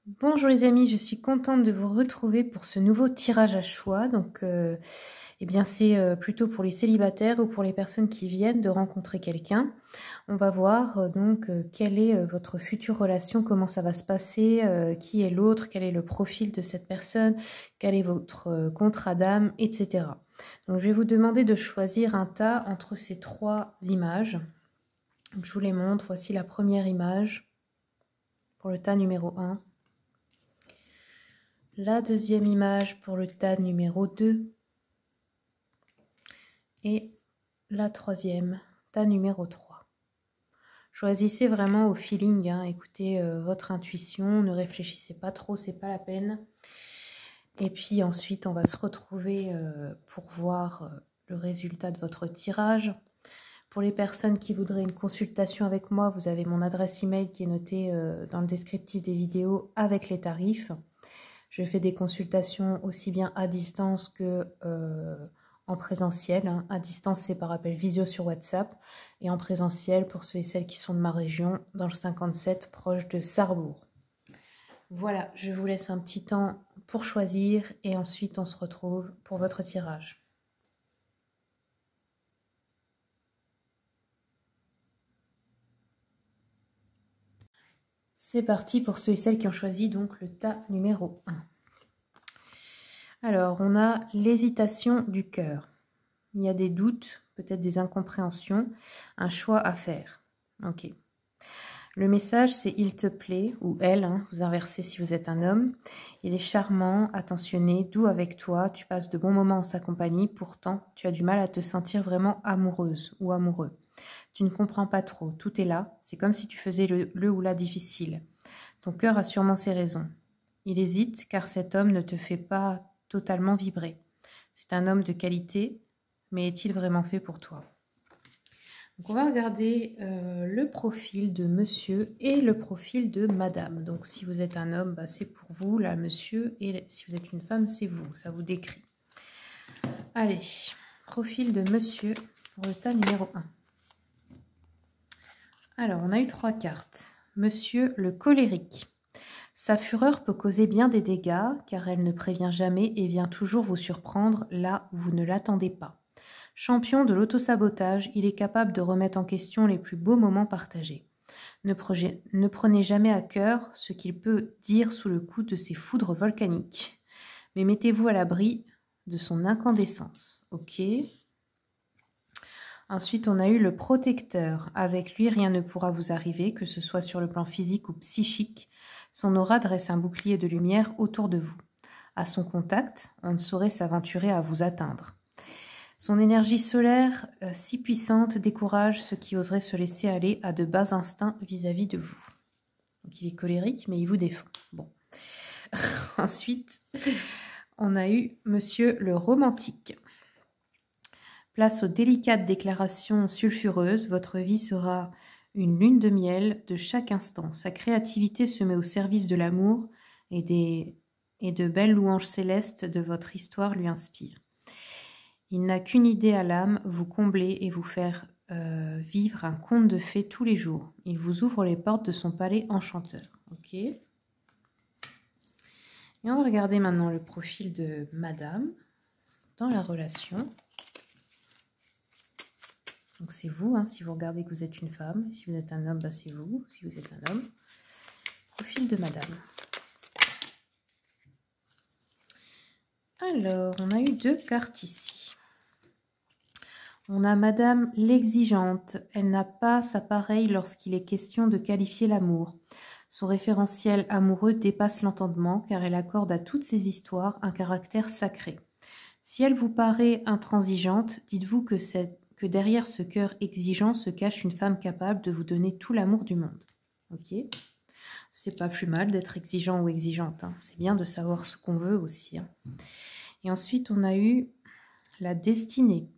Bonjour les amis, je suis contente de vous retrouver pour ce nouveau tirage à choix. Donc, c'est plutôt pour les célibataires ou pour les personnes qui viennent de rencontrer quelqu'un. On va voir quelle est votre future relation, comment ça va se passer, qui est l'autre, quel est le profil de cette personne, quel est votre contrat d'âme, etc. Donc, je vais vous demander de choisir un tas entre ces trois images. Donc, je vous les montre. Voici la première image pour le tas numéro 1. La deuxième image pour le tas numéro 2 et la troisième, tas numéro 3. Choisissez vraiment au feeling, hein. Écoutez votre intuition, ne réfléchissez pas trop, c'est pas la peine. Et puis ensuite, on va se retrouver pour voir le résultat de votre tirage. Pour les personnes qui voudraient une consultation avec moi, vous avez mon adresse email qui est notée dans le descriptif des vidéos avec les tarifs. Je fais des consultations aussi bien à distance que en présentiel. Hein. À distance, c'est par appel visio sur WhatsApp. Et en présentiel, pour ceux et celles qui sont de ma région, dans le 57, proche de Sarrebourg. Voilà, je vous laisse un petit temps pour choisir. Et ensuite, on se retrouve pour votre tirage. C'est parti pour ceux et celles qui ont choisi donc le tas numéro 1. Alors, on a l'hésitation du cœur. Il y a des doutes, peut-être des incompréhensions, un choix à faire. Ok. Le message, c'est « il te plaît » ou « elle hein, », vous inversez si vous êtes un homme. Il est charmant, attentionné, doux avec toi, tu passes de bons moments en sa compagnie, pourtant tu as du mal à te sentir vraiment amoureuse ou amoureux. Tu ne comprends pas trop, tout est là, c'est comme si tu faisais le ou la difficile. Ton cœur a sûrement ses raisons. Il hésite car cet homme ne te fait pas totalement vibrer. C'est un homme de qualité, mais est-il vraiment fait pour toi? Donc on va regarder le profil de monsieur et le profil de madame. Donc si vous êtes un homme, c'est pour vous, là, monsieur, et si vous êtes une femme, c'est vous, ça vous décrit. Allez, profil de monsieur pour le tas numéro 1. Alors, on a eu 3 cartes. Monsieur le colérique. Sa fureur peut causer bien des dégâts, car elle ne prévient jamais et vient toujours vous surprendre là où vous ne l'attendez pas. Champion de l'autosabotage, il est capable de remettre en question les plus beaux moments partagés. Ne prenez jamais à cœur ce qu'il peut dire sous le coup de ses foudres volcaniques. Mais mettez-vous à l'abri de son incandescence. Ok. Ensuite, on a eu le protecteur. Avec lui, rien ne pourra vous arriver, que ce soit sur le plan physique ou psychique. Son aura dresse un bouclier de lumière autour de vous. À son contact, on ne saurait s'aventurer à vous atteindre. Son énergie solaire si puissante décourage ceux qui oseraient se laisser aller à de bas instincts vis-à-vis de vous. Donc il est colérique, mais il vous défend. Bon. Ensuite, on a eu monsieur le romantique. Place aux délicates déclarations sulfureuses, votre vie sera une lune de miel de chaque instant. Sa créativité se met au service de l'amour et de belles louanges célestes de votre histoire lui inspirent. Il n'a qu'une idée à l'âme, vous combler et vous faire vivre un conte de fées tous les jours. Il vous ouvre les portes de son palais enchanteur. Ok. Et on va regarder maintenant le profil de madame dans la relation. Donc c'est vous, hein, si vous regardez que vous êtes une femme. Si vous êtes un homme, c'est vous. Si vous êtes un homme. Profil de madame. Alors, on a eu 2 cartes ici. On a madame l'exigeante. Elle n'a pas sa pareille lorsqu'il est question de qualifier l'amour. Son référentiel amoureux dépasse l'entendement car elle accorde à toutes ces histoires un caractère sacré. Si elle vous paraît intransigeante, dites-vous que derrière ce cœur exigeant se cache une femme capable de vous donner tout l'amour du monde. Ok. C'est pas plus mal d'être exigeant ou exigeante. Hein. C'est bien de savoir ce qu'on veut aussi. Hein. Et ensuite, on a eu la destinée.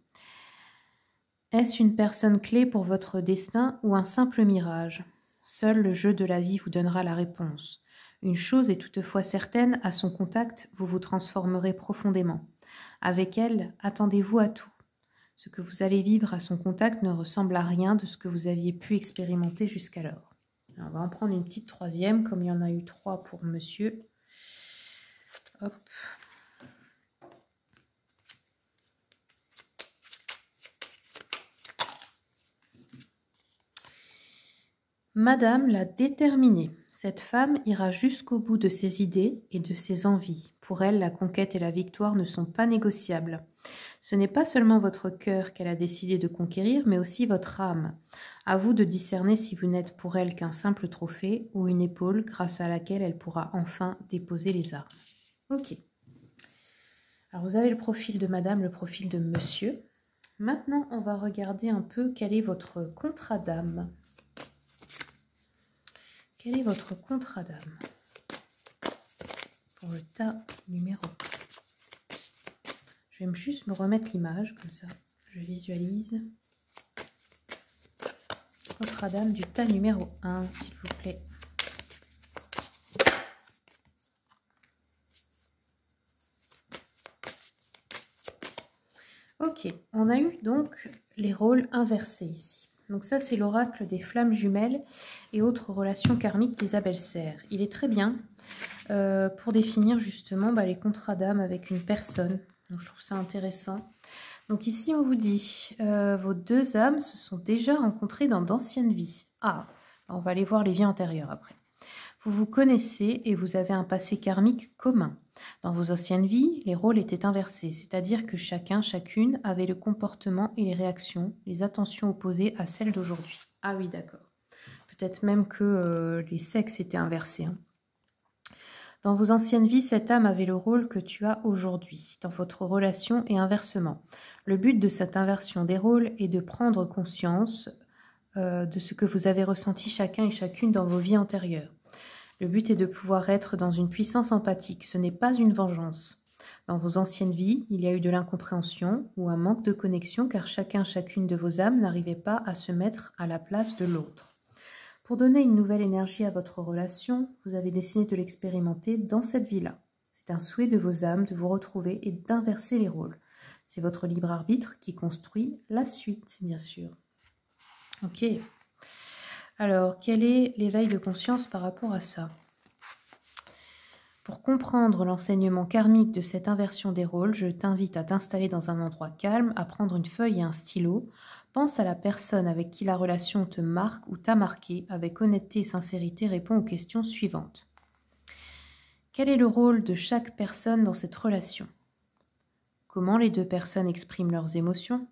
Est-ce une personne clé pour votre destin ou un simple mirage? Seul le jeu de la vie vous donnera la réponse. Une chose est toutefois certaine, à son contact, vous vous transformerez profondément. Avec elle, attendez-vous à tout. Ce que vous allez vivre à son contact ne ressemble à rien de ce que vous aviez pu expérimenter jusqu'alors. Alors, on va en prendre une petite troisième, comme il y en a eu 3 pour monsieur. Hop. Madame la déterminée. Cette femme ira jusqu'au bout de ses idées et de ses envies. Pour elle, la conquête et la victoire ne sont pas négociables. Ce n'est pas seulement votre cœur qu'elle a décidé de conquérir, mais aussi votre âme. À vous de discerner si vous n'êtes pour elle qu'un simple trophée ou une épaule grâce à laquelle elle pourra enfin déposer les armes. Ok. Alors vous avez le profil de madame, le profil de monsieur. Maintenant, on va regarder un peu quel est votre contrat d'âme. Quel est votre contrat d'âme pour le tas numéro 1? Je vais juste me remettre l'image, comme ça je visualise. Contrat d'âme du tas numéro 1, s'il vous plaît. Ok, on a eu donc les rôles inversés ici. Donc ça, c'est l'oracle des flammes jumelles et autres relations karmiques d'Isabelle Serre. Il est très bien pour définir justement les contrats d'âme avec une personne. Donc, je trouve ça intéressant. Donc ici, on vous dit, vos deux âmes se sont déjà rencontrées dans d'anciennes vies. Ah, on va aller voir les vies antérieures après. Vous vous connaissez et vous avez un passé karmique commun. Dans vos anciennes vies, les rôles étaient inversés, c'est-à-dire que chacun, chacune avait le comportement et les réactions, les attentions opposées à celles d'aujourd'hui. Ah oui, d'accord. Peut-être même que les sexes étaient inversés. Hein. Dans vos anciennes vies, cette âme avait le rôle que tu as aujourd'hui, dans votre relation et inversement. Le but de cette inversion des rôles est de prendre conscience de ce que vous avez ressenti chacun et chacune dans vos vies antérieures. Le but est de pouvoir être dans une puissance empathique, ce n'est pas une vengeance. Dans vos anciennes vies, il y a eu de l'incompréhension ou un manque de connexion car chacun, chacune de vos âmes n'arrivait pas à se mettre à la place de l'autre. Pour donner une nouvelle énergie à votre relation, vous avez décidé de l'expérimenter dans cette vie-là. C'est un souhait de vos âmes de vous retrouver et d'inverser les rôles. C'est votre libre arbitre qui construit la suite, bien sûr. Ok. Alors, quel est l'éveil de conscience par rapport à ça? Pour comprendre l'enseignement karmique de cette inversion des rôles, je t'invite à t'installer dans un endroit calme, à prendre une feuille et un stylo. Pense à la personne avec qui la relation te marque ou t'a marqué. Avec honnêteté et sincérité, réponds aux questions suivantes. Quel est le rôle de chaque personne dans cette relation? Comment les deux personnes expriment leurs émotions?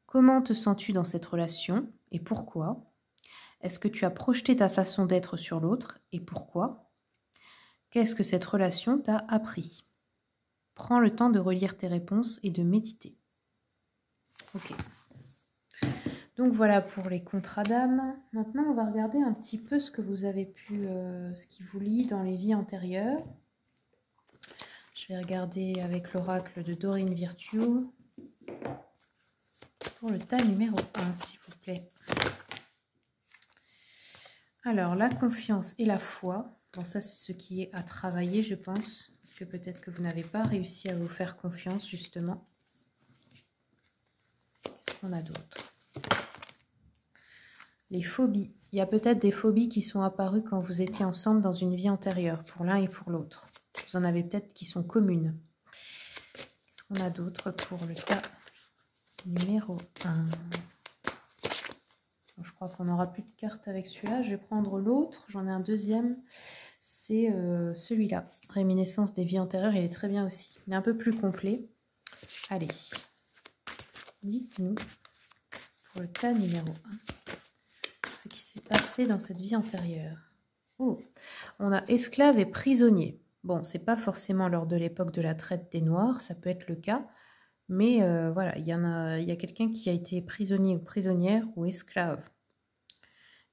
Comment te sens-tu dans cette relation et pourquoi? Est-ce que tu as projeté ta façon d'être sur l'autre et pourquoi? Qu'est-ce que cette relation t'a appris? Prends le temps de relire tes réponses et de méditer. Ok. Donc voilà pour les contrats d'âme. Maintenant, on va regarder un petit peu ce que vous avez pu, ce qui vous lie dans les vies antérieures. Je vais regarder avec l'oracle de Dorine Virtue pour le tas numéro 1, s'il vous plaît. Alors, la confiance et la foi. Bon, ça, c'est ce qui est à travailler, je pense. Parce que peut-être que vous n'avez pas réussi à vous faire confiance, justement. Qu'est-ce qu'on a d'autre? Les phobies. Il y a peut-être des phobies qui sont apparues quand vous étiez ensemble dans une vie antérieure, pour l'un et pour l'autre. Vous en avez peut-être qui sont communes. Qu'est-ce qu'on a d'autre pour le cas numéro 1? Bon, je crois qu'on n'aura plus de cartes avec celui-là. Je vais prendre l'autre. J'en ai un deuxième. C'est celui-là. Réminiscence des vies antérieures. Il est très bien aussi. Il est un peu plus complet. Allez. Dites-nous pour le cas numéro 1. Ce qui s'est passé dans cette vie antérieure. Oh, on a esclave et prisonnier. Bon, c'est pas forcément lors de l'époque de la traite des Noirs, ça peut être le cas, mais voilà, il y a quelqu'un qui a été prisonnier ou prisonnière ou esclave.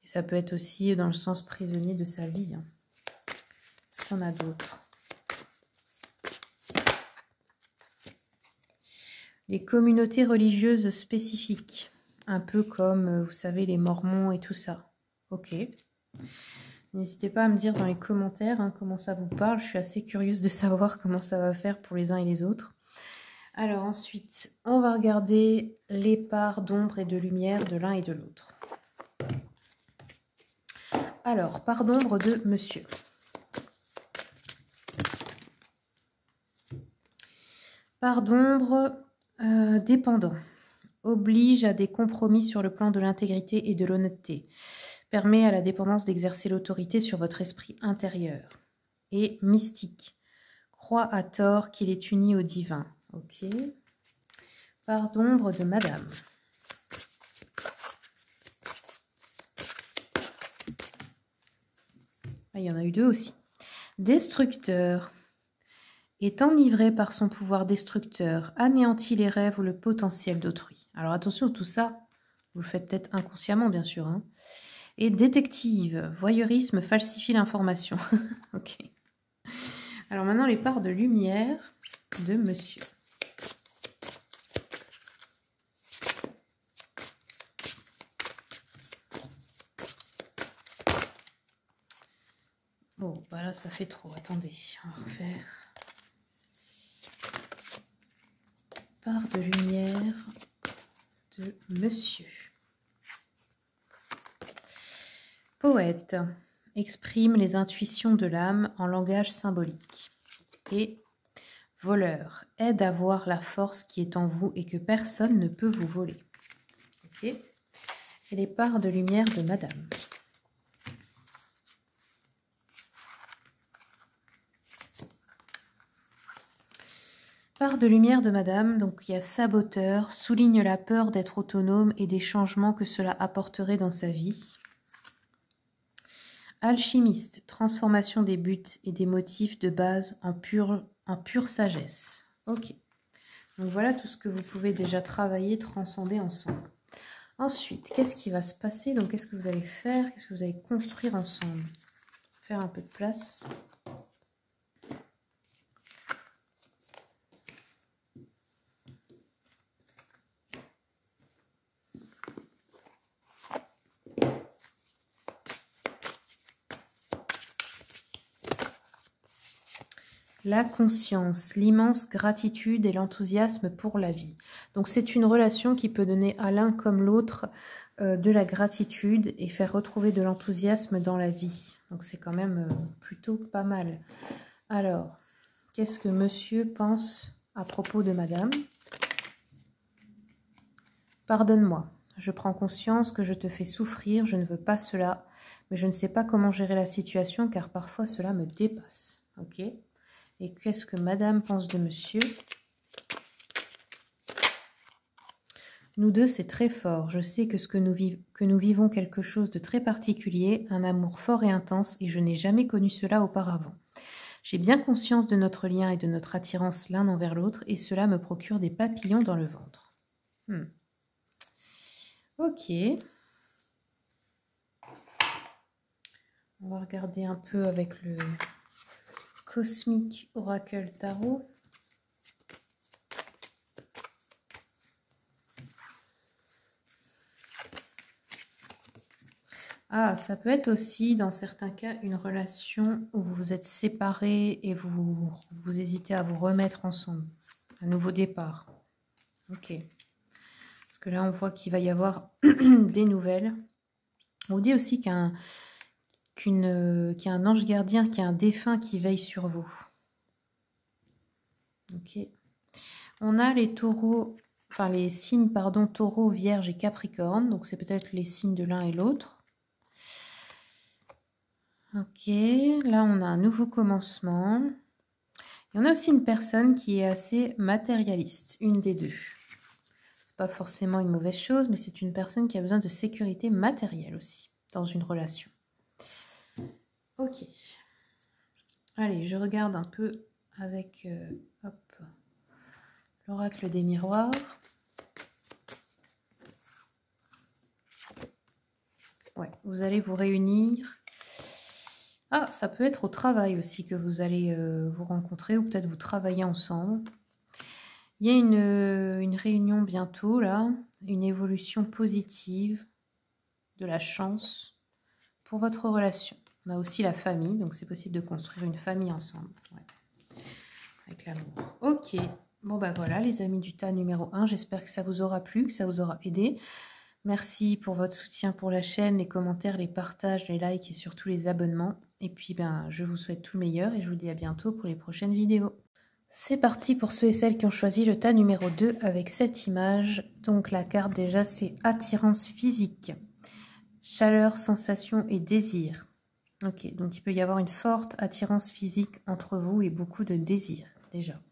Et ça peut être aussi dans le sens prisonnier de sa vie. Hein. Qu'est-ce qu'on a d'autre? Les communautés religieuses spécifiques. Un peu comme, vous savez, les Mormons et tout ça. Ok. N'hésitez pas à me dire dans les commentaires comment ça vous parle. Je suis assez curieuse de savoir comment ça va faire pour les uns et les autres. Alors ensuite, on va regarder les parts d'ombre et de lumière de l'un et de l'autre. Alors, part d'ombre de monsieur. Part d'ombre dépendant. Oblige à des compromis sur le plan de l'intégrité et de l'honnêteté. Permet à la dépendance d'exercer l'autorité sur votre esprit intérieur. Et mystique. Croit à tort qu'il est uni au divin. Ok. Part d'ombre de madame. Ah, il y en a eu 2 aussi. Destructeur. Est enivré par son pouvoir destructeur, anéantit les rêves ou le potentiel d'autrui. Alors attention, tout ça, vous le faites peut-être inconsciemment, bien sûr. Hein. Et détective, voyeurisme falsifie l'information. Ok. Alors maintenant, les parts de lumière de monsieur. Bon, bah là, ça fait trop. Attendez, on va refaire. Part de lumière de monsieur. Poète. Exprime les intuitions de l'âme en langage symbolique. Et voleur. Aide à voir la force qui est en vous et que personne ne peut vous voler. Ok. Et les parts de lumière de madame. Part de lumière de madame, donc il y a saboteur, souligne la peur d'être autonome et des changements que cela apporterait dans sa vie. Alchimiste, transformation des buts et des motifs de base en pure sagesse. Ok. Donc voilà tout ce que vous pouvez déjà travailler, transcender ensemble. Ensuite, qu'est-ce qui va se passer? Donc qu'est-ce que vous allez faire? Qu'est-ce que vous allez construire ensemble? Faire un peu de place. La conscience, l'immense gratitude et l'enthousiasme pour la vie. Donc c'est une relation qui peut donner à l'un comme l'autre de la gratitude et faire retrouver de l'enthousiasme dans la vie. Donc c'est quand même plutôt pas mal. Alors, qu'est-ce que monsieur pense à propos de madame? Pardonne-moi, je prends conscience que je te fais souffrir, je ne veux pas cela, mais je ne sais pas comment gérer la situation car parfois cela me dépasse. Ok. Et qu'est-ce que madame pense de monsieur? Nous deux, c'est très fort. Je sais que nous vivons quelque chose de très particulier, un amour fort et intense, et je n'ai jamais connu cela auparavant. J'ai bien conscience de notre lien et de notre attirance l'un envers l'autre, et cela me procure des papillons dans le ventre. Ok. On va regarder un peu avec le Cosmic Oracle Tarot. Ah, ça peut être aussi, dans certains cas, une relation où vous vous êtes séparés et vous hésitez à vous remettre ensemble. Un nouveau départ. Ok. Parce que là, on voit qu'il va y avoir des nouvelles. On dit aussi qu'il y a un ange gardien, qu'il y a un défunt qui veille sur vous. Ok. On a les taureaux, enfin les signes, pardon, taureau, vierge et capricorne. Donc c'est peut-être les signes de l'un et l'autre. Ok, là on a un nouveau commencement. Et on a aussi une personne qui est assez matérialiste, une des deux. C'est pas forcément une mauvaise chose, mais c'est une personne qui a besoin de sécurité matérielle aussi, dans une relation. Ok. Allez, je regarde un peu avec l'oracle des miroirs. Ouais, vous allez vous réunir. Ah, ça peut être au travail aussi que vous allez vous rencontrer ou peut-être vous travailler ensemble. Il y a une réunion bientôt là, une évolution positive, de la chance pour votre relation. On a aussi la famille, donc c'est possible de construire une famille ensemble. Ouais. Avec l'amour. Ok, bon bah voilà les amis du tas numéro 1, j'espère que ça vous aura plu, que ça vous aura aidé. Merci pour votre soutien pour la chaîne, les commentaires, les partages, les likes et surtout les abonnements. Et puis, je vous souhaite tout le meilleur et je vous dis à bientôt pour les prochaines vidéos. C'est parti pour ceux et celles qui ont choisi le tas numéro 2 avec cette image. Donc la carte déjà, c'est attirance physique, chaleur, sensation et désir. Ok, donc il peut y avoir une forte attirance physique entre vous et beaucoup de désir déjà.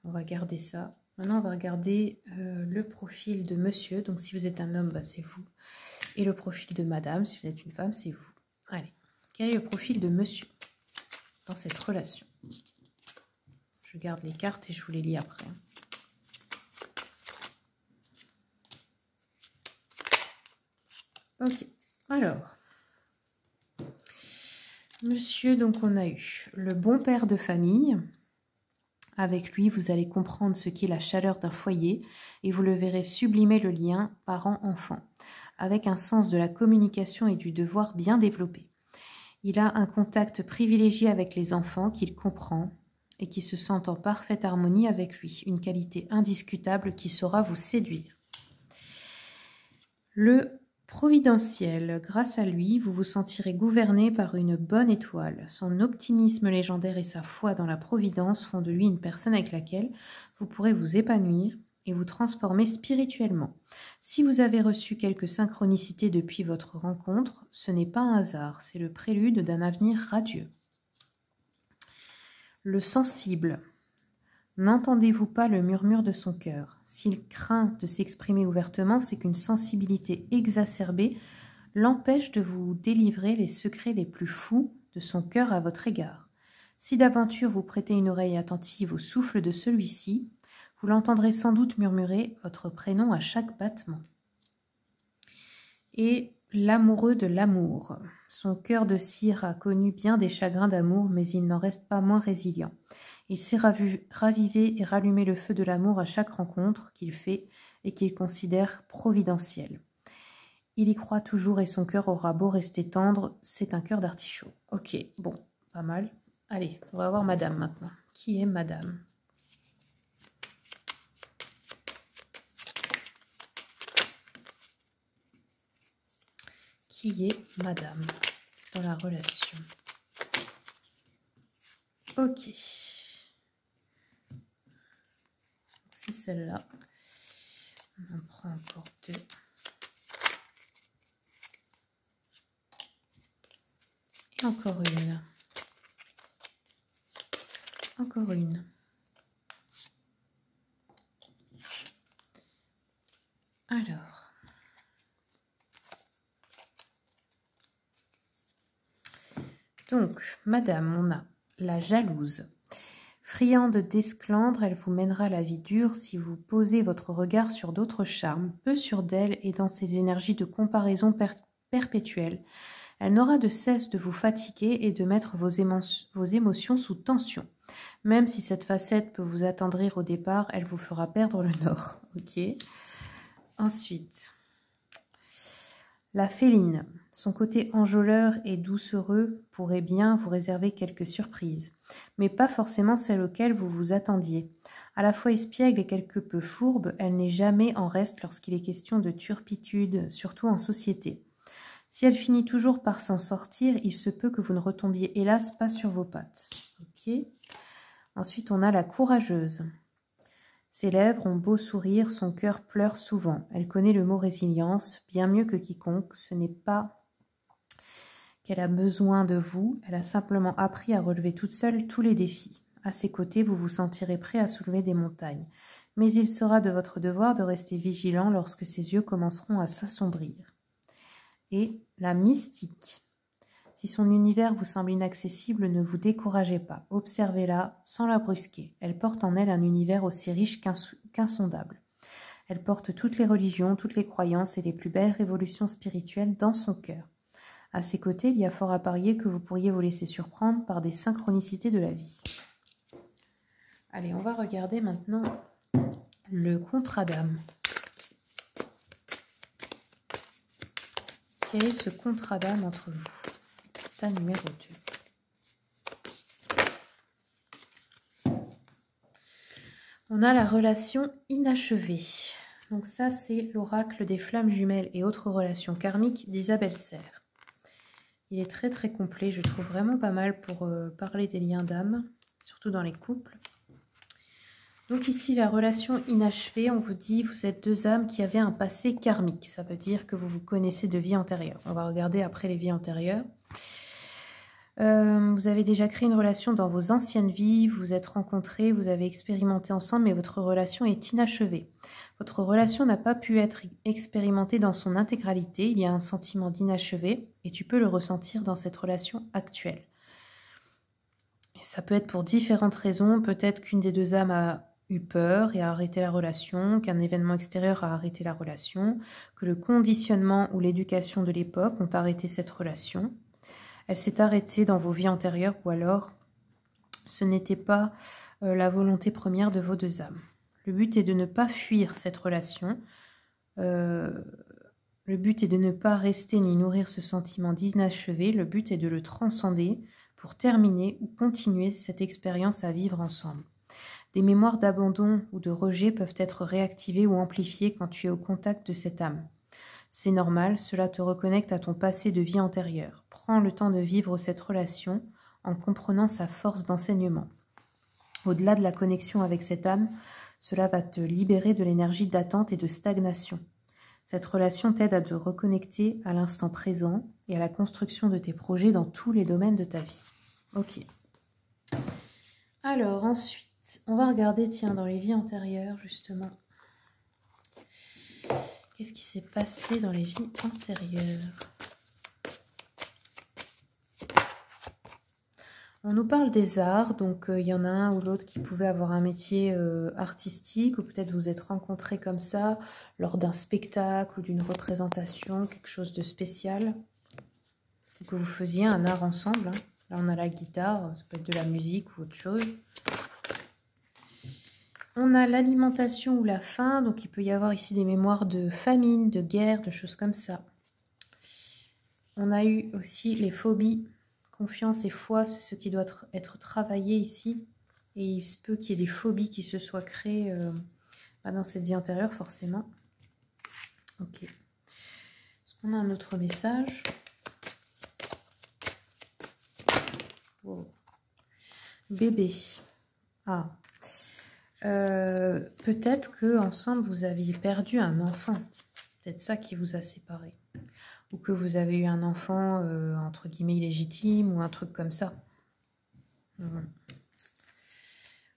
On va garder ça. Maintenant, on va regarder le profil de monsieur. Donc, si vous êtes un homme, c'est vous. Et le profil de madame, si vous êtes une femme, c'est vous. Allez, quel est le profil de monsieur dans cette relation? Je garde les cartes et je vous les lis après. Ok, alors. Monsieur, donc on a eu le bon père de famille. Avec lui, vous allez comprendre ce qu'est la chaleur d'un foyer et vous le verrez sublimer le lien parent-enfant, avec un sens de la communication et du devoir bien développé. Il a un contact privilégié avec les enfants qu'il comprend et qui se sentent en parfaite harmonie avec lui, une qualité indiscutable qui saura vous séduire. Le providentiel, grâce à lui, vous vous sentirez gouverné par une bonne étoile. Son optimisme légendaire et sa foi dans la providence font de lui une personne avec laquelle vous pourrez vous épanouir et vous transformer spirituellement. Si vous avez reçu quelques synchronicités depuis votre rencontre, ce n'est pas un hasard, c'est le prélude d'un avenir radieux. Le sensible. N'entendez-vous pas le murmure de son cœur? S'il craint de s'exprimer ouvertement, c'est qu'une sensibilité exacerbée l'empêche de vous délivrer les secrets les plus fous de son cœur à votre égard. Si d'aventure vous prêtez une oreille attentive au souffle de celui-ci, vous l'entendrez sans doute murmurer votre prénom à chaque battement. Et l'amoureux de l'amour. Son cœur de cire a connu bien des chagrins d'amour, mais il n'en reste pas moins résilient. Il sait raviver et rallumer le feu de l'amour à chaque rencontre qu'il fait et qu'il considère providentielle. Il y croit toujours et son cœur aura beau rester tendre, c'est un cœur d'artichaut. Ok, bon, pas mal. Allez, on va voir madame maintenant. Qui est madame ? Qui est madame dans la relation? Ok. C'est celle-là. On en prend encore deux. Et encore une. Encore une. Alors. Donc, madame, on a la jalouse. Friande d'esclandre, elle vous mènera la vie dure si vous posez votre regard sur d'autres charmes, peu sûrs d'elle et dans ses énergies de comparaison perpétuelle. Elle n'aura de cesse de vous fatiguer et de mettre vos émotions sous tension. Même si cette facette peut vous attendrir au départ, elle vous fera perdre le nord. Ok. Ensuite, la féline. Son côté enjôleur et doucereux pourrait bien vous réserver quelques surprises, mais pas forcément celles auxquelles vous vous attendiez. À la fois espiègle et quelque peu fourbe, elle n'est jamais en reste lorsqu'il est question de turpitude, surtout en société. Si elle finit toujours par s'en sortir, il se peut que vous ne retombiez hélas pas sur vos pattes. Ok. Ensuite, on a la courageuse. Ses lèvres ont beau sourire, son cœur pleure souvent. Elle connaît le mot résilience, bien mieux que quiconque. Ce n'est pas qu'elle a besoin de vous, elle a simplement appris à relever toute seule tous les défis. À ses côtés, vous vous sentirez prêt à soulever des montagnes. Mais il sera de votre devoir de rester vigilant lorsque ses yeux commenceront à s'assombrir. Et la mystique. Si son univers vous semble inaccessible, ne vous découragez pas. Observez-la sans la brusquer. Elle porte en elle un univers aussi riche qu'insondable. Elle porte toutes les religions, toutes les croyances et les plus belles révolutions spirituelles dans son cœur. À ses côtés, il y a fort à parier que vous pourriez vous laisser surprendre par des synchronicités de la vie. Allez, on va regarder maintenant le contrat d'âme. Quel est ce contrat d'âme entre vous? Tas numéro 2. On a la relation inachevée. Donc ça, c'est l'oracle des flammes jumelles et autres relations karmiques d'Isabelle Serre. Il est très très complet, je trouve vraiment pas mal pour parler des liens d'âme, surtout dans les couples. Donc ici, la relation inachevée, on vous dit, vous êtes deux âmes qui avaient un passé karmique. Ça veut dire que vous vous connaissez de vie antérieure. On va regarder après les vies antérieures. Vous avez déjà créé une relation dans vos anciennes vies, vous vous êtes rencontrés, vous avez expérimenté ensemble, mais votre relation est inachevée. Votre relation n'a pas pu être expérimentée dans son intégralité, il y a un sentiment d'inachevé et tu peux le ressentir dans cette relation actuelle. Ça peut être pour différentes raisons, peut-être qu'une des deux âmes a eu peur et a arrêté la relation, qu'un événement extérieur a arrêté la relation, que le conditionnement ou l'éducation de l'époque ont arrêté cette relation. Elle s'est arrêtée dans vos vies antérieures ou alors ce n'était pas la volonté première de vos deux âmes. Le but est de ne pas fuir cette relation. Le but est de ne pas rester ni nourrir ce sentiment d'inachevé. Le but est de le transcender pour terminer ou continuer cette expérience à vivre ensemble. Des mémoires d'abandon ou de rejet peuvent être réactivées ou amplifiées quand tu es au contact de cette âme. C'est normal, cela te reconnecte à ton passé de vie antérieure. Prends le temps de vivre cette relation en comprenant sa force d'enseignement. Au-delà de la connexion avec cette âme, cela va te libérer de l'énergie d'attente et de stagnation. Cette relation t'aide à te reconnecter à l'instant présent et à la construction de tes projets dans tous les domaines de ta vie. Ok. Alors ensuite, on va regarder, tiens, dans les vies antérieures, justement. Qu'est-ce qui s'est passé dans les vies antérieures? On nous parle des arts, donc il y en a un ou l'autre qui pouvait avoir un métier artistique, ou peut-être vous êtes rencontrés comme ça lors d'un spectacle ou d'une représentation, quelque chose de spécial, ou que vous faisiez un art ensemble. Hein. Là, on a la guitare, ça peut être de la musique ou autre chose. On a l'alimentation ou la faim, donc il peut y avoir ici des mémoires de famine, de guerre, de choses comme ça. On a eu aussi les phobies, confiance et foi, c'est ce qui doit être travaillé ici. Et il se peut qu'il y ait des phobies qui se soient créées dans cette vie antérieure, forcément. Ok. Est-ce qu'on a un autre message? Wow. Bébé. Ah. Peut-être que ensemble vous aviez perdu un enfant. Peut-être ça qui vous a séparés. Ou que vous avez eu un enfant entre guillemets illégitime ou un truc comme ça.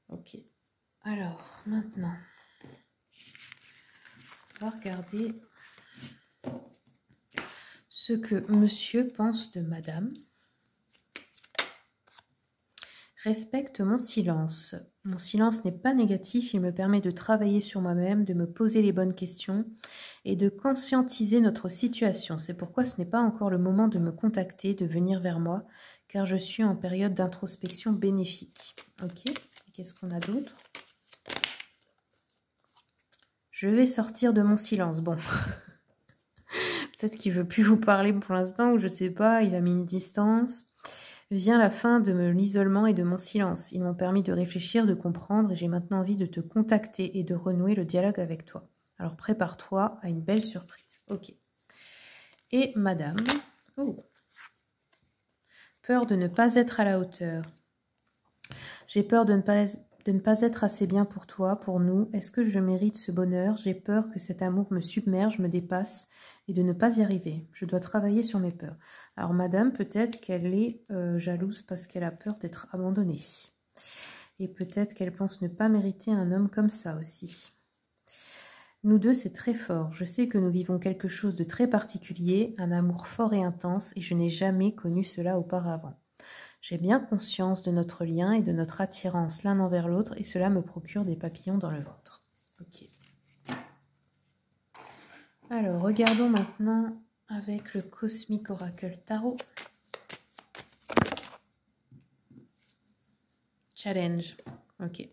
Ok. Alors maintenant, on va regarder ce que monsieur pense de madame. Respecte mon silence. Mon silence n'est pas négatif, il me permet de travailler sur moi-même, de me poser les bonnes questions et de conscientiser notre situation. C'est pourquoi ce n'est pas encore le moment de me contacter, de venir vers moi, car je suis en période d'introspection bénéfique. Ok, qu'est-ce qu'on a d'autre? Je vais sortir de mon silence. Bon, peut-être qu'il ne veut plus vous parler pour l'instant, ou je ne sais pas, il a mis une distance. Vient la fin de l'isolement et de mon silence. Ils m'ont permis de réfléchir, de comprendre et j'ai maintenant envie de te contacter et de renouer le dialogue avec toi. Alors prépare-toi à une belle surprise. Ok. Et madame. Oh. Peur de ne pas être à la hauteur. J'ai peur de ne pas être assez bien pour toi, pour nous. Est-ce que je mérite ce bonheur? J'ai peur que cet amour me submerge, me dépasse et de ne pas y arriver. Je dois travailler sur mes peurs. Alors madame, peut-être qu'elle est jalouse parce qu'elle a peur d'être abandonnée. Et peut-être qu'elle pense ne pas mériter un homme comme ça aussi. Nous deux, c'est très fort. Je sais que nous vivons quelque chose de très particulier, un amour fort et intense, et je n'ai jamais connu cela auparavant. J'ai bien conscience de notre lien et de notre attirance l'un envers l'autre, et cela me procure des papillons dans le ventre. Ok. Alors, regardons maintenant avec le Cosmic Oracle Tarot. Challenge. Ok.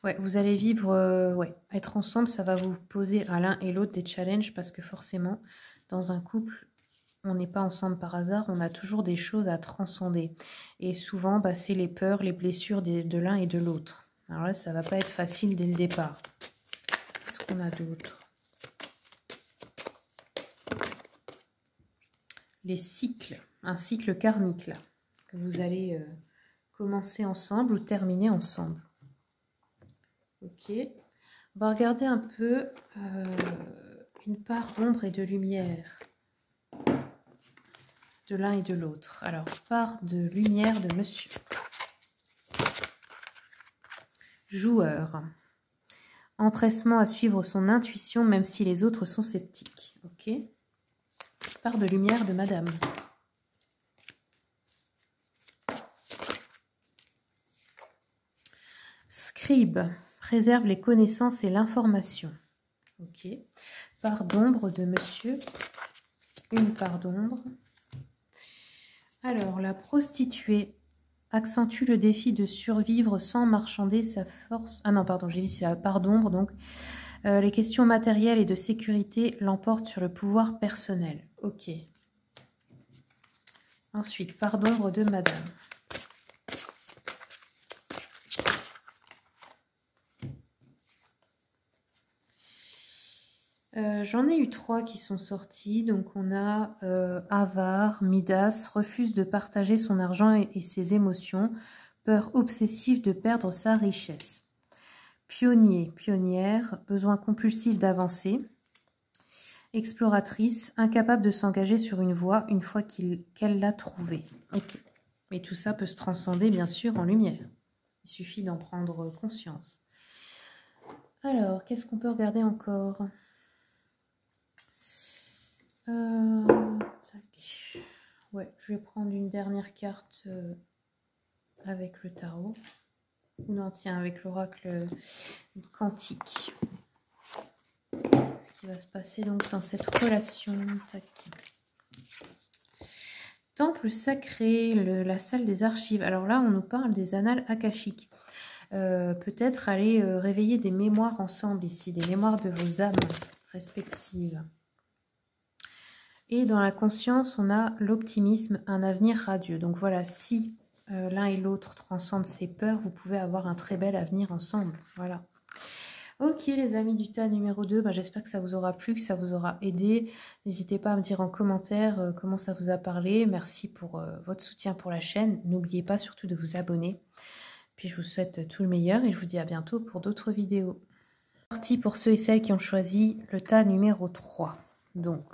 Ouais, vous allez vivre, être ensemble, ça va vous poser à l'un et l'autre des challenges parce que forcément, dans un couple, on n'est pas ensemble par hasard, on a toujours des choses à transcender. Et souvent, c'est les peurs, les blessures de l'un et de l'autre. Alors là, ça va pas être facile dès le départ. Qu'est-ce qu'on a d'autre? les cycles, un cycle karmique là, que vous allez commencer ensemble ou terminer ensemble. Ok, on va regarder un peu une part d'ombre et de lumière de l'un et de l'autre. Alors, part de lumière de monsieur. Joueur. Empressement à suivre son intuition même si les autres sont sceptiques. Ok. Part de lumière de madame. Scribe. Préserve les connaissances et l'information. Ok. Part d'ombre de monsieur. Une part d'ombre. Alors, la prostituée accentue le défi de survivre sans marchander sa force. Ah non, pardon, j'ai dit c'est la part d'ombre. Donc, les questions matérielles et de sécurité l'emportent sur le pouvoir personnel. Ok. Ensuite, part d'ombre de madame. J'en ai eu 3 qui sont sortis. Donc, on a avare, Midas, refuse de partager son argent et ses émotions, peur obsessive de perdre sa richesse. Pionnier, pionnière, besoin compulsif d'avancer. Exploratrice, incapable de s'engager sur une voie une fois qu'elle l'a trouvée. Ok. Mais tout ça peut se transcender, bien sûr, en lumière. Il suffit d'en prendre conscience. Alors, qu'est-ce qu'on peut regarder encore ? Tac. Ouais, je vais prendre une dernière carte avec le tarot. Ou non, tiens, avec l'oracle quantique. Ce qui va se passer donc dans cette relation. Tac. Temple sacré, la salle des archives. Alors là, on nous parle des annales akashiques. Peut-être aller réveiller des mémoires ensemble ici, des mémoires de vos âmes respectives. Et dans la conscience, on a l'optimisme, un avenir radieux. Donc voilà, si l'un et l'autre transcendent ces peurs, vous pouvez avoir un très bel avenir ensemble. Voilà. Ok les amis du tas numéro 2, j'espère que ça vous aura plu, que ça vous aura aidé. N'hésitez pas à me dire en commentaire comment ça vous a parlé. Merci pour votre soutien pour la chaîne. N'oubliez pas surtout de vous abonner. Puis je vous souhaite tout le meilleur et je vous dis à bientôt pour d'autres vidéos. Parti pour ceux et celles qui ont choisi le tas numéro 3. Donc,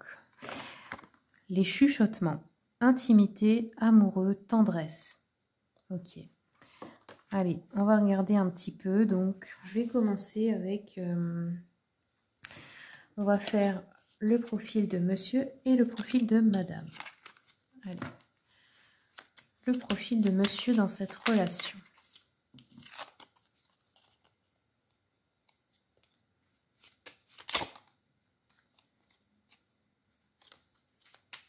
les chuchotements, intimité, amoureux, tendresse. Ok. Allez, on va regarder un petit peu. Donc, je vais commencer avec... on va faire le profil de monsieur et le profil de madame. Allez. Le profil de monsieur dans cette relation.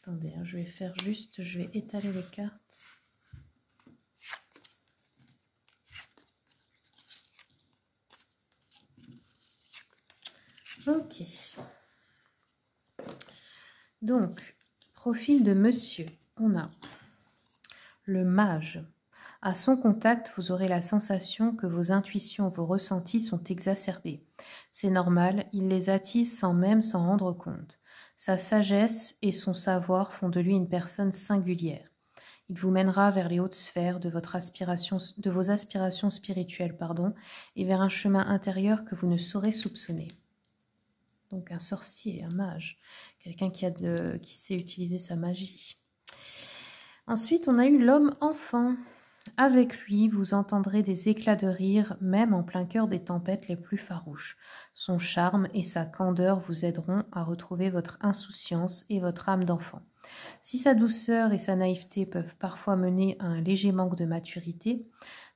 Attendez, je vais faire juste... Je vais étaler les cartes. Ok. Donc, profil de monsieur. On a le mage. À son contact, vous aurez la sensation que vos intuitions, vos ressentis sont exacerbés. C'est normal, il les attise sans même s'en rendre compte. Sa sagesse et son savoir font de lui une personne singulière. Il vous mènera vers les hautes sphères de vos aspirations spirituelles, et vers un chemin intérieur que vous ne saurez soupçonner. Donc un sorcier, un mage, quelqu'un qui sait utiliser sa magie. Ensuite, on a eu l'homme enfant. Avec lui, vous entendrez des éclats de rire, même en plein cœur des tempêtes les plus farouches. Son charme et sa candeur vous aideront à retrouver votre insouciance et votre âme d'enfant. Si sa douceur et sa naïveté peuvent parfois mener à un léger manque de maturité,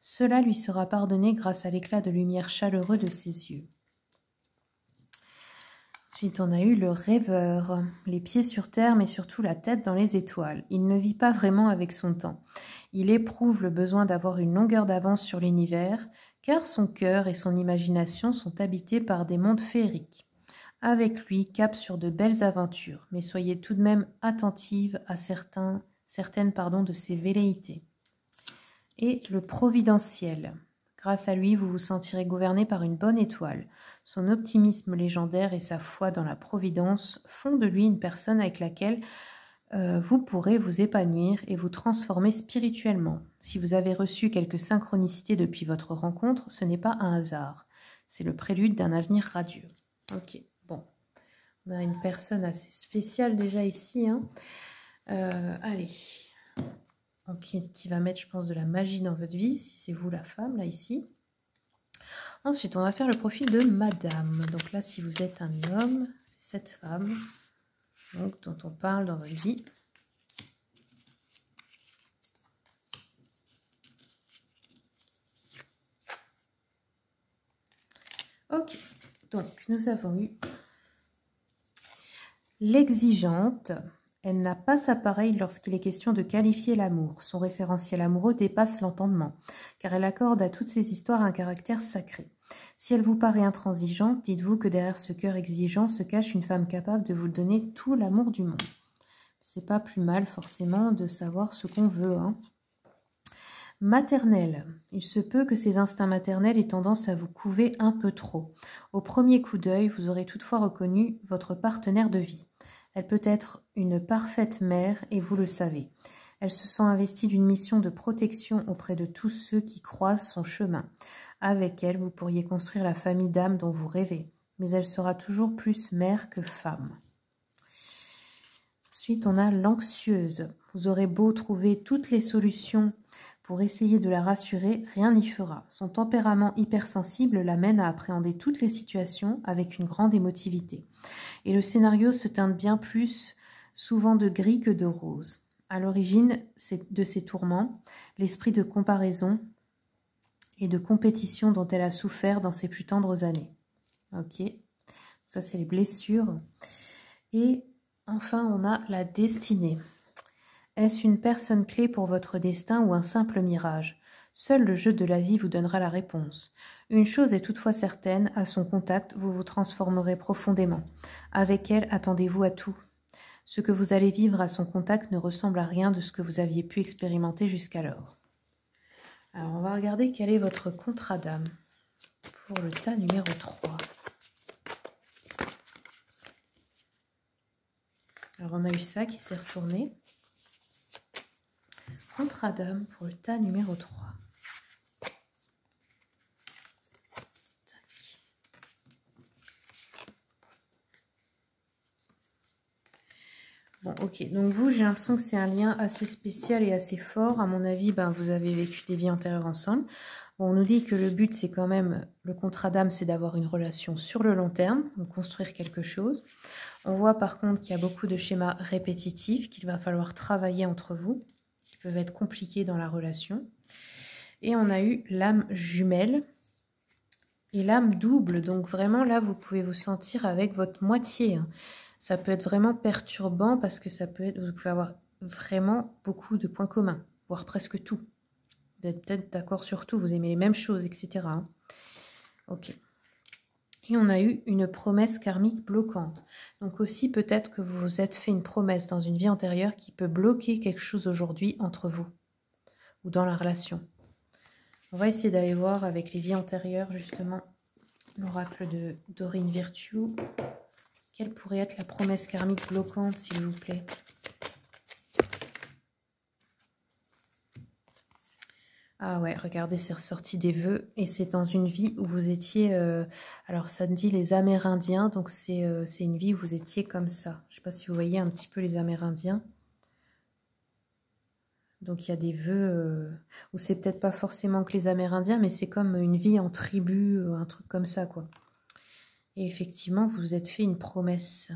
cela lui sera pardonné grâce à l'éclat de lumière chaleureux de ses yeux. Ensuite, on a eu le rêveur, les pieds sur terre mais surtout la tête dans les étoiles. Il ne vit pas vraiment avec son temps. Il éprouve le besoin d'avoir une longueur d'avance sur l'univers, car son cœur et son imagination sont habités par des mondes féeriques. Avec lui, cap sur de belles aventures, mais soyez tout de même attentive à certaines de ses velléités. Et le providentiel. Grâce à lui, vous vous sentirez gouverné par une bonne étoile. Son optimisme légendaire et sa foi dans la providence font de lui une personne avec laquelle vous pourrez vous épanouir et vous transformer spirituellement. Si vous avez reçu quelques synchronicités depuis votre rencontre, ce n'est pas un hasard. C'est le prélude d'un avenir radieux. Ok, bon. On a une personne assez spéciale déjà ici. Hein. Allez. Donc, qui va mettre, je pense, de la magie dans votre vie, si c'est vous la femme, là, ici. Ensuite, on va faire le profil de madame. Donc là, si vous êtes un homme, c'est cette femme donc, dont on parle dans votre vie. Ok, donc nous avons eu l'exigeante. Elle n'a pas sa pareille lorsqu'il est question de qualifier l'amour. Son référentiel amoureux dépasse l'entendement, car elle accorde à toutes ces histoires un caractère sacré. Si elle vous paraît intransigeante, dites-vous que derrière ce cœur exigeant se cache une femme capable de vous donner tout l'amour du monde. C'est pas plus mal forcément de savoir ce qu'on veut, hein. Maternelle. Il se peut que ces instincts maternels aient tendance à vous couver un peu trop. Au premier coup d'œil, vous aurez toutefois reconnu votre partenaire de vie. Elle peut être une parfaite mère et vous le savez. Elle se sent investie d'une mission de protection auprès de tous ceux qui croisent son chemin. Avec elle, vous pourriez construire la famille d'âme dont vous rêvez, mais elle sera toujours plus mère que femme. Ensuite, on a l'anxieuse. Vous aurez beau trouver toutes les solutions pour essayer de la rassurer, rien n'y fera. Son tempérament hypersensible l'amène à appréhender toutes les situations avec une grande émotivité. Et le scénario se teinte bien plus souvent de gris que de rose. À l'origine de ces tourments, l'esprit de comparaison et de compétition dont elle a souffert dans ses plus tendres années. Ok, ça c'est les blessures. Et enfin, on a la destinée. Est-ce une personne clé pour votre destin ou un simple mirage? Seul le jeu de la vie vous donnera la réponse. Une chose est toutefois certaine, à son contact, vous vous transformerez profondément. Avec elle, attendez-vous à tout. Ce que vous allez vivre à son contact ne ressemble à rien de ce que vous aviez pu expérimenter jusqu'alors. Alors, on va regarder quel est votre contrat d'âme pour le tas numéro 3. Alors, on a eu ça qui s'est retourné. Contrat d'âme pour le tas numéro 3. Bon, ok. Donc vous, j'ai l'impression que c'est un lien assez spécial et assez fort. À mon avis, vous avez vécu des vies antérieures ensemble. Bon, on nous dit que le but, c'est quand même, le contrat d'âme, c'est d'avoir une relation sur le long terme, donc construire quelque chose. On voit par contre qu'il y a beaucoup de schémas répétitifs qu'il va falloir travailler entre vous, qui peuvent être compliqués dans la relation. Et on a eu l'âme jumelle et l'âme double. Donc vraiment, là, vous pouvez vous sentir avec votre moitié. Ça peut être vraiment perturbant parce que vous pouvez avoir vraiment beaucoup de points communs, voire presque tout. Vous êtes peut-être d'accord sur tout, vous aimez les mêmes choses, etc. Ok. Et on a eu une promesse karmique bloquante. Donc aussi, peut-être que vous vous êtes fait une promesse dans une vie antérieure qui peut bloquer quelque chose aujourd'hui entre vous ou dans la relation. On va essayer d'aller voir avec les vies antérieures, justement, l'oracle de Dorine Virtue. Quelle pourrait être la promesse karmique bloquante, s'il vous plaît? Ah ouais, regardez, c'est ressorti des vœux. Et c'est dans une vie où vous étiez... alors, ça me dit les Amérindiens. Donc, c'est une vie où vous étiez comme ça. Je ne sais pas si vous voyez un petit peu les Amérindiens. Donc, il y a des vœux où c'est peut-être pas forcément que les Amérindiens, mais c'est comme une vie en tribu, un truc comme ça, quoi. Et effectivement, vous vous êtes fait une promesse.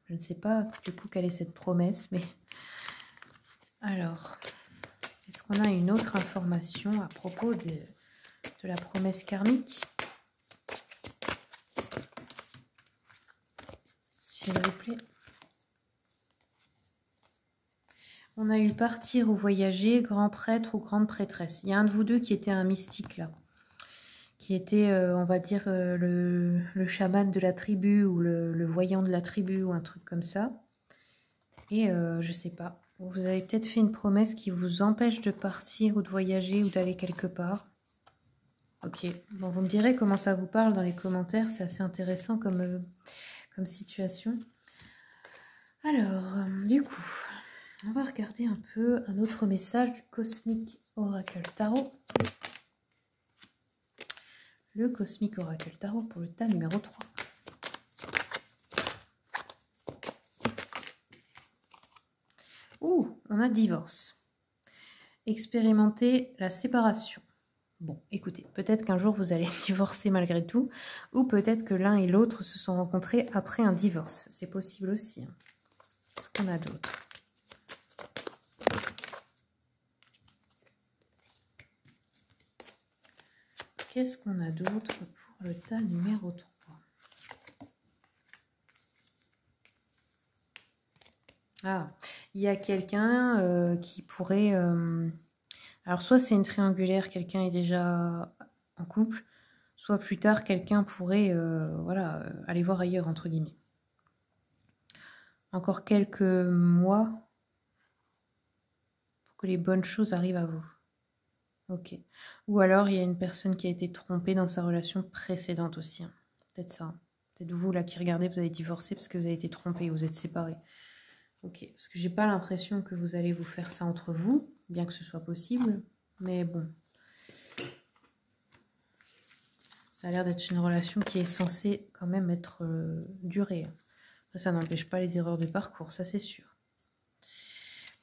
Je ne sais pas du coup quelle est cette promesse, mais... Alors, est-ce qu'on a une autre information à propos de la promesse karmique? S'il vous plaît. On a eu partir ou voyager, grand prêtre ou grande prêtresse. Il y a un de vous deux qui était un mystique là. Qui était, on va dire, le chaman de la tribu ou le voyant de la tribu ou un truc comme ça. Et je sais pas. Vous avez peut-être fait une promesse qui vous empêche de partir ou de voyager ou d'aller quelque part. Ok, bon, vous me direz comment ça vous parle dans les commentaires. C'est assez intéressant comme situation. Alors, du coup, On va regarder un peu un autre message du Cosmic Oracle Tarot. Le Cosmic Oracle Tarot pour le tas numéro 3. Ouh, on a divorce. Expérimenter la séparation. Bon, écoutez, peut-être qu'un jour vous allez divorcer malgré tout, ou peut-être que l'un et l'autre se sont rencontrés après un divorce. C'est possible aussi. Hein. Qu'est-ce qu'on a d'autre? Qu'est-ce qu'on a d'autre pour le tas numéro 3? Ah, il y a quelqu'un qui pourrait... alors, soit c'est une triangulaire, quelqu'un est déjà en couple, soit plus tard, quelqu'un pourrait voilà, aller voir ailleurs, entre guillemets. Encore quelques mois pour que les bonnes choses arrivent à vous. Ok. Ou alors, il y a une personne qui a été trompée dans sa relation précédente aussi. Hein. Peut-être ça. Peut-être vous, là, qui regardez, vous avez divorcé parce que vous avez été trompé, vous êtes séparés. Ok. Parce que j'ai pas l'impression que vous allez vous faire ça entre vous, bien que ce soit possible. Mais bon. Ça a l'air d'être une relation qui est censée quand même être durée. Après, ça n'empêche pas les erreurs de parcours, ça c'est sûr.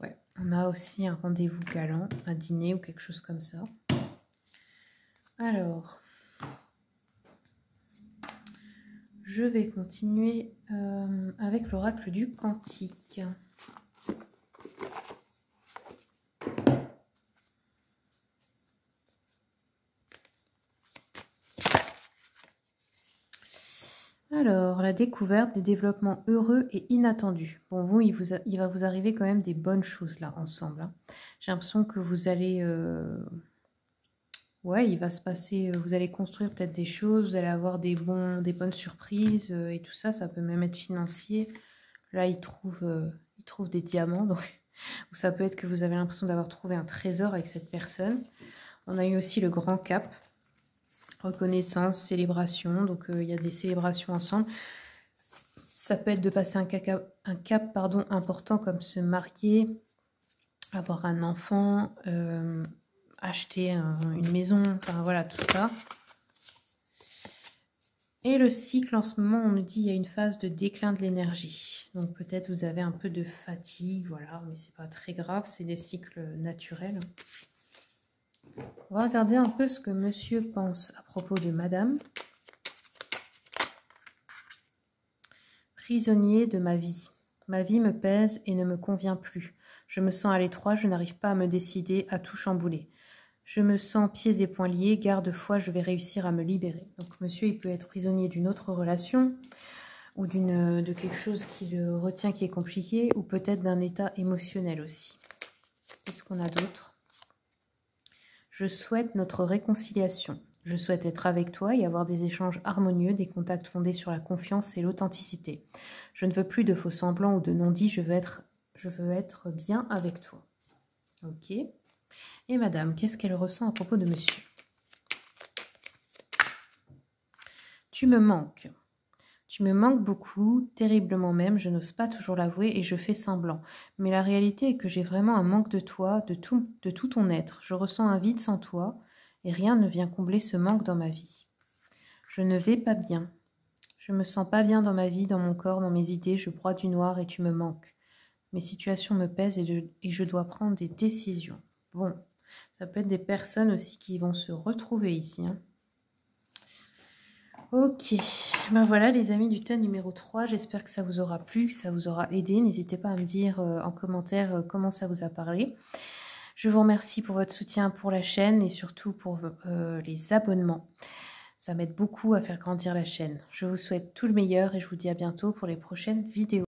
Ouais, on a aussi un rendez-vous galant, un dîner ou quelque chose comme ça. Alors, je vais continuer avec l'oracle du Cantique. Alors, la découverte des développements heureux et inattendus. Bon, vous, il va vous arriver quand même des bonnes choses là, ensemble. Hein. J'ai l'impression que vous allez... ouais, il va se passer... vous allez construire peut-être des choses, vous allez avoir des bonnes surprises et tout ça. Ça peut même être financier. Là, il trouve des diamants. Donc, ou ça peut être que vous avez l'impression d'avoir trouvé un trésor avec cette personne. On a eu aussi le grand cap. Reconnaissance, célébration, donc il y a des célébrations ensemble. Ça peut être de passer un cap important comme se marier, avoir un enfant, acheter une maison, enfin voilà tout ça. Et le cycle en ce moment, on nous dit il y a une phase de déclin de l'énergie. Donc peut-être vous avez un peu de fatigue, voilà, mais c'est pas très grave, c'est des cycles naturels. On va regarder un peu ce que monsieur pense à propos de madame. Prisonnier de ma vie. Ma vie me pèse et ne me convient plus. Je me sens à l'étroit, je n'arrive pas à me décider, à tout chambouler. Je me sens pieds et poings liés, garde-foi, je vais réussir à me libérer. Donc monsieur, il peut être prisonnier d'une autre relation ou de quelque chose qui le retient, qui est compliqué, ou peut-être d'un état émotionnel aussi. Qu'est-ce qu'on a d'autre? Je souhaite notre réconciliation. Je souhaite être avec toi et avoir des échanges harmonieux, des contacts fondés sur la confiance et l'authenticité. Je ne veux plus de faux semblants ou de non-dits, je veux être bien avec toi. Ok. Et madame, qu'est-ce qu'elle ressent à propos de monsieur? Tu me manques. Tu me manques beaucoup, terriblement même, je n'ose pas toujours l'avouer et je fais semblant. Mais la réalité est que j'ai vraiment un manque de toi, de tout ton être. Je ressens un vide sans toi et rien ne vient combler ce manque dans ma vie. Je ne vais pas bien. Je me sens pas bien dans ma vie, dans mon corps, dans mes idées, je broie du noir et tu me manques. Mes situations me pèsent et je dois prendre des décisions. Bon, ça peut être des personnes aussi qui vont se retrouver ici, hein. Ok, ben voilà les amis du tas numéro 3, j'espère que ça vous aura plu, que ça vous aura aidé. N'hésitez pas à me dire en commentaire comment ça vous a parlé. Je vous remercie pour votre soutien pour la chaîne et surtout pour les abonnements. Ça m'aide beaucoup à faire grandir la chaîne. Je vous souhaite tout le meilleur et je vous dis à bientôt pour les prochaines vidéos.